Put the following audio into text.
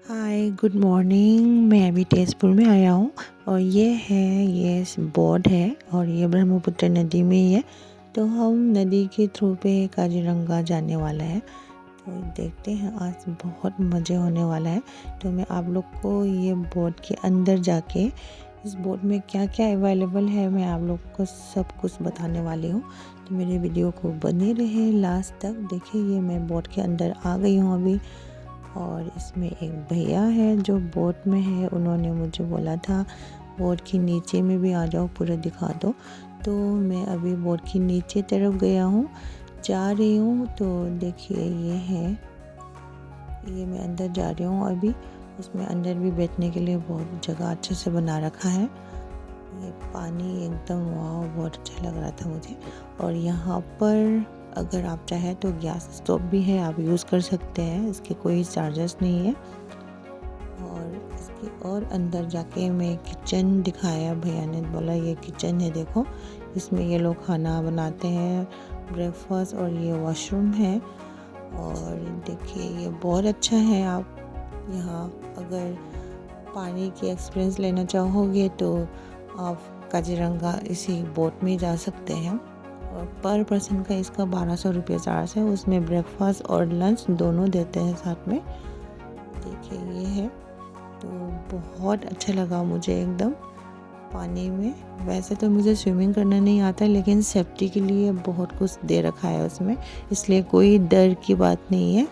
Hi good morning. मैं अभी तेज़पुर में आया हूँ और ये बोट है और ये ब्रह्मपुत्र नदी में ही है। तो हम नदी के थ्रू पे काजीरंगा जाने वाला है। तो देखते हैं, आज बहुत मज़े होने वाला है। तो मैं आप लोग को ये बोट के अंदर जाके इस बोट में क्या क्या अवेलेबल है मैं आप लोग को सब कुछ बताने वाली हूँ। तो मेरे वीडियो को बने रहे लास्ट तक। देखिए, ये मैं बोट के अंदर आ गई हूँ अभी, और इसमें एक भैया है जो बोट में है। उन्होंने मुझे बोला था बोट के नीचे में भी आ जाओ, पूरा दिखा दो। तो मैं अभी बोट की नीचे तरफ गया हूँ, जा रही हूँ। तो देखिए, ये मैं अंदर जा रही हूँ अभी। इसमें अंदर भी बैठने के लिए बहुत जगह अच्छे से बना रखा है। ये पानी एकदम वाह, बहुत अच्छा लग रहा था मुझे। और यहाँ पर अगर आप चाहें तो गैस स्टोव भी है, आप यूज़ कर सकते हैं, इसके कोई चार्जेस नहीं है। और इसके और अंदर जाके मैं किचन दिखाया, भैया ने बोला ये किचन है, देखो इसमें ये लोग खाना बनाते हैं, ब्रेकफास्ट। और ये वॉशरूम है। और देखिए, ये बहुत अच्छा है। आप यहाँ अगर पानी की एक्सपीरियंस लेना चाहोगे तो आप काजीरंगा इसी बोट में जा सकते हैं। और पर पर्सन का इसका 1200 रुपये चार्ज है। उसमें ब्रेकफास्ट और लंच दोनों देते हैं साथ में। देखिए, ये है। तो बहुत अच्छा लगा मुझे एकदम पानी में। वैसे तो मुझे स्विमिंग करना नहीं आता, लेकिन सेफ्टी के लिए बहुत कुछ दे रखा है उसमें, इसलिए कोई डर की बात नहीं है।